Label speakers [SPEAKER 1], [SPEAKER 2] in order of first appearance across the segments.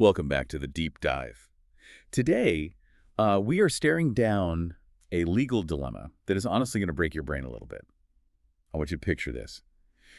[SPEAKER 1] Welcome back to the Deep Dive. Today, we are staring down a legal dilemma that is honestly going to break your brain a little bit. I want you to picture this.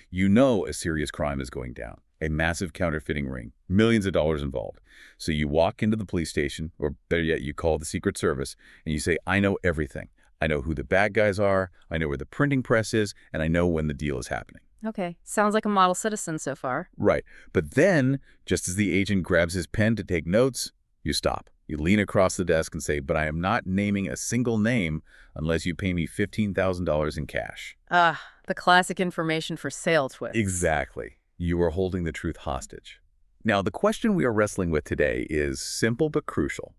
[SPEAKER 1] You know a serious crime is going down, a massive counterfeiting ring, millions of dollars involved. So you walk into the police station, or better yet, you call the Secret Service, and you say, I know everything. I know who the bad guys are, I know where the printing press is, and I know when the deal is happening.
[SPEAKER 2] Okay, sounds like a model citizen so far.
[SPEAKER 1] Right. But then, just as the agent grabs his pen to take notes, you stop. You lean across the desk and say, but I am not naming a single name unless you pay me $15,000 in cash.
[SPEAKER 2] Ah, the classic information for sale twist.
[SPEAKER 1] Exactly. You are holding the truth hostage. Now, the question we are wrestling with today is simple but crucial.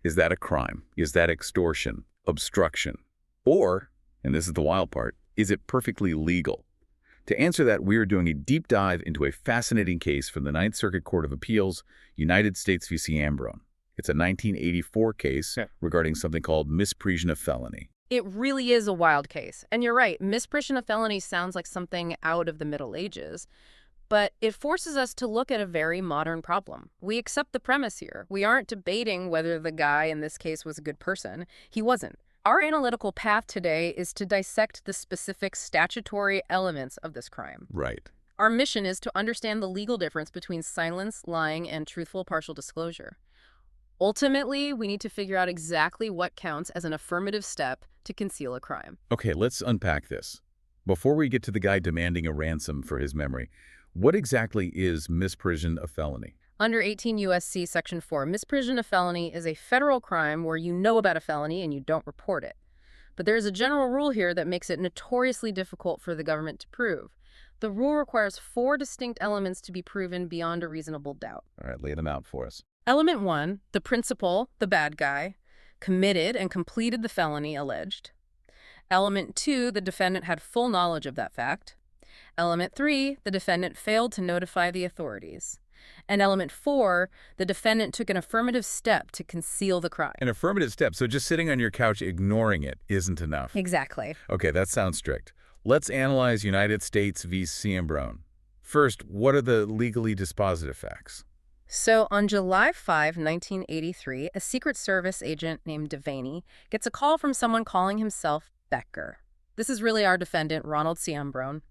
[SPEAKER 1] Is that a crime? Is that extortion? Obstruction? Or, and this is the wild part, is it perfectly legal? To answer that, we are doing a deep dive into a fascinating case from the Ninth Circuit Court of Appeals, United States v. Ciambrone. It's a 1984 case regarding something called misprision of felony.
[SPEAKER 2] It really is a wild case. And you're right, misprision of felony sounds like something out of the Middle Ages. But it forces us to look at a very modern problem. We accept the premise here. We aren't debating whether the guy in this case was a good person. He wasn't. Our analytical path today is to dissect the specific statutory elements of this crime.
[SPEAKER 1] Right.
[SPEAKER 2] Our mission is to understand the legal difference between silence, lying, and truthful partial disclosure. Ultimately, we need to figure out exactly what counts as an affirmative step to conceal a crime.
[SPEAKER 1] Okay, let's unpack this. Before we get to the guy demanding a ransom for his memory, what exactly is misprision of felony?
[SPEAKER 2] Under 18 U.S.C. Section 4, misprision of felony is a federal crime where you know about a felony and you don't report it. But there is a general rule here that makes it notoriously difficult for the government to prove. The rule requires 4 distinct elements to be proven beyond a reasonable doubt.
[SPEAKER 1] All right, lay them out for us.
[SPEAKER 2] Element 1, the principal, the bad guy, committed and completed the felony alleged. Element 2, the defendant had full knowledge of that fact. Element 3, the defendant failed to notify the authorities. And element 4, the defendant took an affirmative step to conceal the crime.
[SPEAKER 1] An affirmative step, so just sitting on your couch ignoring it isn't enough.
[SPEAKER 2] Exactly.
[SPEAKER 1] Okay, that sounds strict. Let's analyze United States v. Ciambrone. First, what are the legally dispositive facts?
[SPEAKER 2] So on July 5, 1983, a Secret Service agent named Devaney gets a call from someone calling himself Becker. This is really our defendant, Ronald Ciambrone.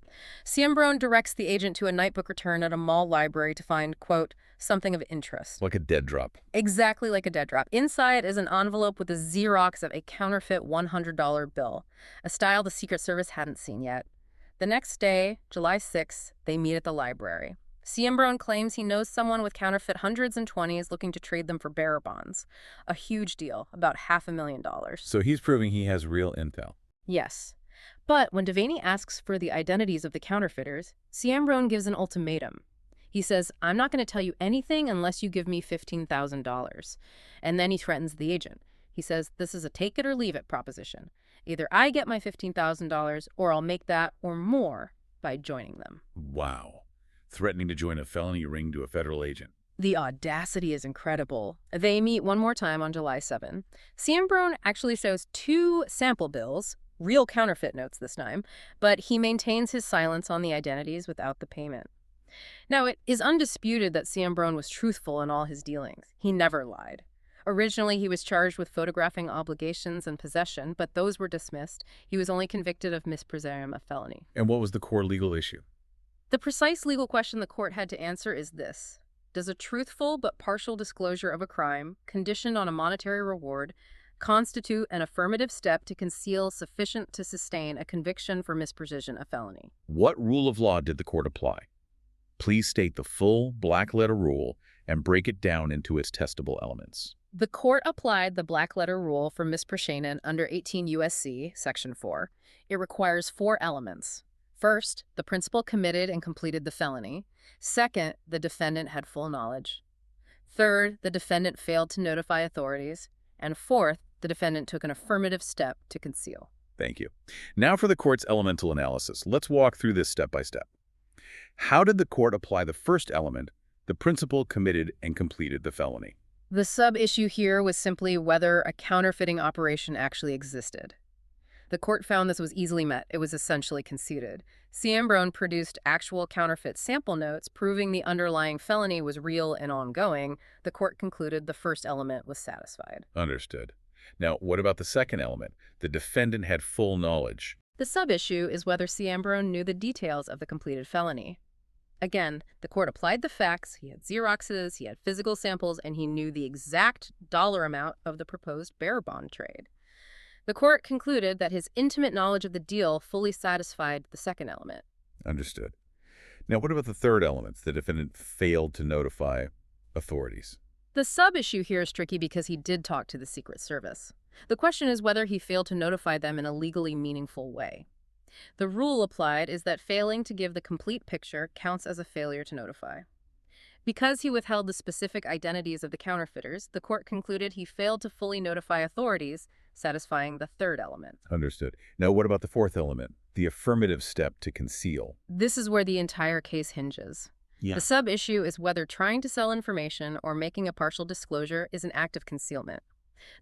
[SPEAKER 2] Ciambrone directs the agent to a nightbook return at a mall library to find, quote, something of interest.
[SPEAKER 1] Like a dead drop.
[SPEAKER 2] Exactly like a dead drop. Inside is an envelope with a Xerox of a counterfeit $100 bill, a style the Secret Service hadn't seen yet. The next day, July 6, they meet at the library. Ciambrone claims he knows someone with counterfeit hundreds and 20s looking to trade them for bearer bonds. A huge deal, about $500,000.
[SPEAKER 1] So he's proving he has real intel.
[SPEAKER 2] Yes. But when Devaney asks for the identities of the counterfeiters, Ciambrone gives an ultimatum. He says, I'm not going to tell you anything unless you give me $15,000. And then he threatens the agent. He says, this is a take it or leave it proposition. Either I get my $15,000 or I'll make that or more by joining them.
[SPEAKER 1] Wow. Threatening to join a felony ring to a federal agent.
[SPEAKER 2] The audacity is incredible. They meet one more time on July 7. Ciambrone actually shows 2 sample bills, real counterfeit notes this time, but he maintains his silence on the identities without the payment. Now, it is undisputed that Ciambrone was truthful in all his dealings. He never lied. Originally, he was charged with photographing obligations and possession, but those were dismissed. He was only convicted of misprision of felony.
[SPEAKER 1] And what was the core legal issue?
[SPEAKER 2] The precise legal question the court had to answer is this. Does a truthful but partial disclosure of a crime, conditioned on a monetary reward, constitute an affirmative step to conceal sufficient to sustain a conviction for misprision of felony?
[SPEAKER 1] What rule of law did the court apply? Please state the full black-letter rule and break it down into its testable elements.
[SPEAKER 2] The court applied the black-letter rule for misprision under 18 U.S.C. Section 4. It requires 4 elements. First, the principal committed and completed the felony. Second, the defendant had full knowledge. Third, the defendant failed to notify authorities. And fourth, the defendant took an affirmative step to conceal.
[SPEAKER 1] Thank you. Now for the court's elemental analysis. Let's walk through this step by step. How did the court apply the first element, the principal committed and completed the felony?
[SPEAKER 2] The sub-issue here was simply whether a counterfeiting operation actually existed. The court found this was easily met. It was essentially conceded. Ciambrone produced actual counterfeit sample notes proving the underlying felony was real and ongoing. The court concluded the first element was satisfied.
[SPEAKER 1] Understood. Now, what about the second element? The defendant had full knowledge.
[SPEAKER 2] The sub-issue is whether Ciambrone knew the details of the completed felony. Again, the court applied the facts. He had Xeroxes, he had physical samples, and he knew the exact dollar amount of the proposed bearer bond trade. The court concluded that his intimate knowledge of the deal fully satisfied the second element.
[SPEAKER 1] Understood. Now, what about the third element? The defendant failed to notify authorities.
[SPEAKER 2] The sub-issue here is tricky because he did talk to the Secret Service. The question is whether he failed to notify them in a legally meaningful way. The rule applied is that failing to give the complete picture counts as a failure to notify. Because he withheld the specific identities of the counterfeiters, the court concluded he failed to fully notify authorities, satisfying the third element.
[SPEAKER 1] Understood. Now, what about the fourth element? The affirmative step to conceal.
[SPEAKER 2] This is where the entire case hinges.
[SPEAKER 1] Yeah.
[SPEAKER 2] The sub-issue is whether trying to sell information or making a partial disclosure is an act of concealment.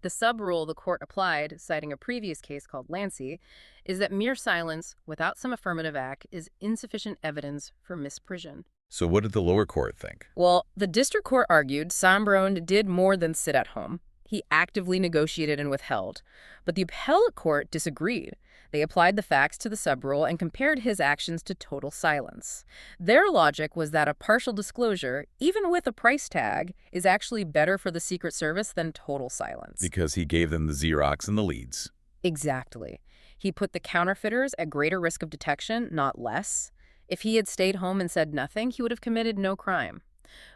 [SPEAKER 2] The sub-rule the court applied, citing a previous case called Lancey, is that mere silence without some affirmative act is insufficient evidence for misprision.
[SPEAKER 1] So what did the lower court think?
[SPEAKER 2] Well, the district court argued Ciambrone did more than sit at home. He actively negotiated and withheld. But the appellate court disagreed. They applied the facts to the sub-rule and compared his actions to total silence. Their logic was that a partial disclosure, even with a price tag, is actually better for the Secret Service than total silence.
[SPEAKER 1] Because he gave them the Xerox and the leads.
[SPEAKER 2] Exactly. He put the counterfeiters at greater risk of detection, not less. If he had stayed home and said nothing, he would have committed no crime.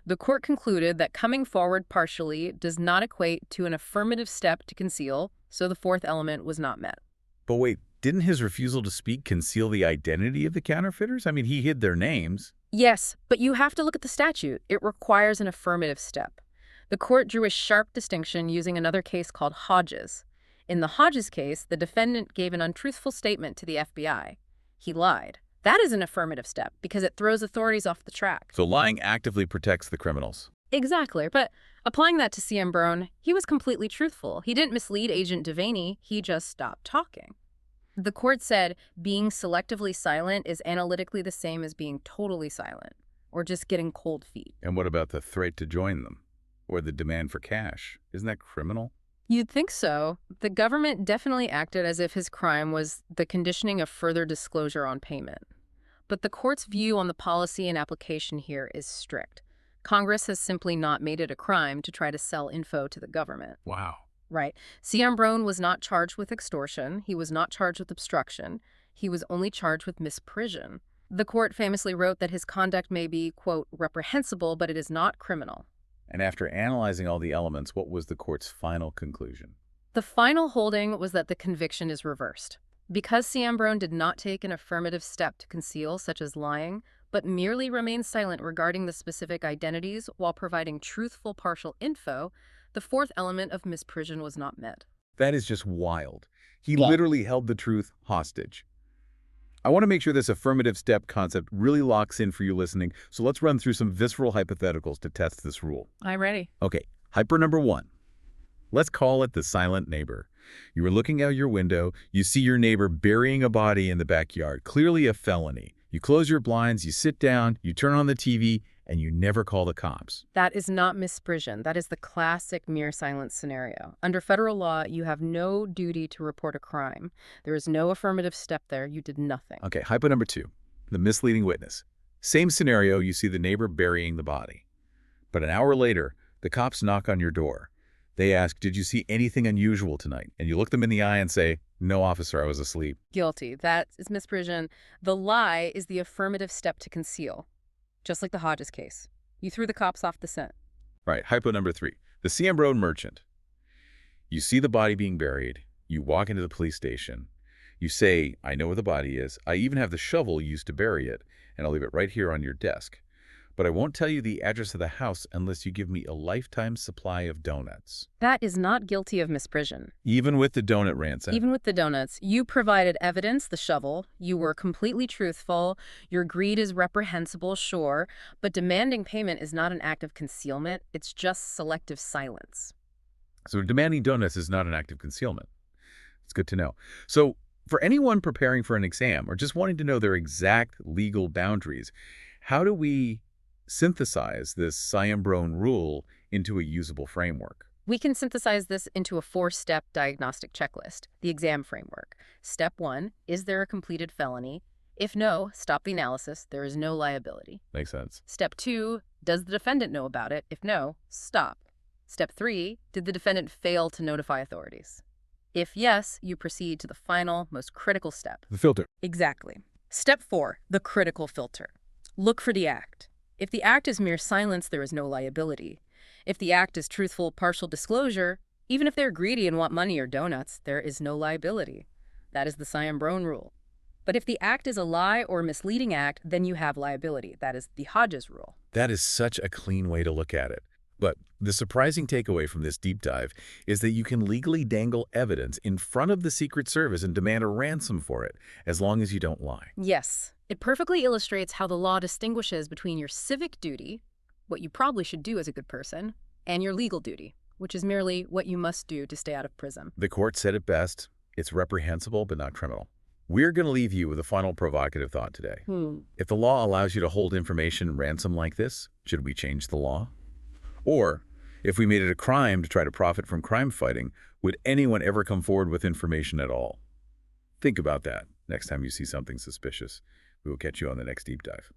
[SPEAKER 2] The court concluded that coming forward partially does not equate to an affirmative step to conceal, so the fourth element was not met.
[SPEAKER 1] But wait, didn't his refusal to speak conceal the identity of the counterfeiters? I mean, he hid their names.
[SPEAKER 2] Yes, but you have to look at the statute. It requires an affirmative step. The court drew a sharp distinction using another case called Hodges. In the Hodges case, the defendant gave an untruthful statement to the FBI. He lied. That is an affirmative step because it throws authorities off the track.
[SPEAKER 1] So lying actively protects the criminals.
[SPEAKER 2] Exactly, but applying that to Ciambrone, he was completely truthful. He didn't mislead Agent Devaney, he just stopped talking. The court said being selectively silent is analytically the same as being totally silent, or just getting cold feet.
[SPEAKER 1] And what about the threat to join them? Or the demand for cash? Isn't that criminal?
[SPEAKER 2] You'd think so. The government definitely acted as if his crime was the conditioning of further disclosure on payment. But the court's view on the policy and application here is strict. Congress has simply not made it a crime to try to sell info to the government.
[SPEAKER 1] Wow.
[SPEAKER 2] Right. Ciambrone was not charged with extortion. He was not charged with obstruction. He was only charged with misprision. The court famously wrote that his conduct may be, quote, reprehensible, but it is not criminal.
[SPEAKER 1] And after analyzing all the elements, what was the court's final conclusion?
[SPEAKER 2] The final holding was that the conviction is reversed. Because Ciambrone did not take an affirmative step to conceal, such as lying, but merely remained silent regarding the specific identities while providing truthful partial info, the fourth element of misprision was not met.
[SPEAKER 1] That is just wild. He literally held the truth hostage. I want to make sure this affirmative step concept really locks in for you listening, so let's run through some visceral hypotheticals to test this rule.
[SPEAKER 2] I'm ready.
[SPEAKER 1] Okay, hyper number one. Let's call it the silent neighbor. You were looking out your window, you see your neighbor burying a body in the backyard, clearly a felony. You close your blinds, you sit down, you turn on the TV, and you never call the cops.
[SPEAKER 2] That is not misprision. That is the classic mere silence scenario. Under federal law, you have no duty to report a crime. There is no affirmative step there. You did nothing.
[SPEAKER 1] Okay, hypo number two, the misleading witness. Same scenario, you see the neighbor burying the body. But an hour later, the cops knock on your door. They ask, did you see anything unusual tonight? And you look them in the eye and say, no, officer, I was asleep.
[SPEAKER 2] Guilty. That is misprision. The lie is the affirmative step to conceal. Just like the Hodges case. You threw the cops off the scent.
[SPEAKER 1] Right, hypo number three, the Ciambrone merchant. You see the body being buried. You walk into the police station. You say, I know where the body is. I even have the shovel used to bury it, and I'll leave it right here on your desk. But I won't tell you the address of the house unless you give me a lifetime supply of donuts.
[SPEAKER 2] That is not guilty of misprision.
[SPEAKER 1] Even with the donut ransom?
[SPEAKER 2] Even with the donuts. You provided evidence, the shovel. You were completely truthful. Your greed is reprehensible, sure. But demanding payment is not an act of concealment. It's just selective silence.
[SPEAKER 1] So demanding donuts is not an act of concealment. It's good to know. So For anyone preparing for an exam or just wanting to know their exact legal boundaries, how do we synthesize this Ciambrone rule into a usable framework?
[SPEAKER 2] We can synthesize this into a 4-step diagnostic checklist, the exam framework. Step 1, is there a completed felony? If no, stop the analysis. There is no liability.
[SPEAKER 1] Makes sense.
[SPEAKER 2] Step 2, does the defendant know about it? If no, stop. Step 3, did the defendant fail to notify authorities? If yes, you proceed to the final, most critical step.
[SPEAKER 1] The filter.
[SPEAKER 2] Exactly. Step 4, the critical filter. Look for the act. If the act is mere silence, there is no liability. If the act is truthful, partial disclosure, even if they're greedy and want money or donuts, there is no liability. That is the Ciambrone rule. But if the act is a lie or misleading act, then you have liability. That is the Hodges rule.
[SPEAKER 1] That is such a clean way to look at it. But the surprising takeaway from this deep dive is that you can legally dangle evidence in front of the Secret Service and demand a ransom for it, as long as you don't lie.
[SPEAKER 2] Yes, it perfectly illustrates how the law distinguishes between your civic duty, what you probably should do as a good person, and your legal duty, which is merely what you must do to stay out of prison.
[SPEAKER 1] The court said it best. It's reprehensible, but not criminal. We're going to leave you with a final provocative thought today. If the law allows you to hold information ransom like this, should we change the law? Or, if we made it a crime to try to profit from crime fighting, would anyone ever come forward with information at all? Think about that next time you see something suspicious. We will catch you on the next deep dive.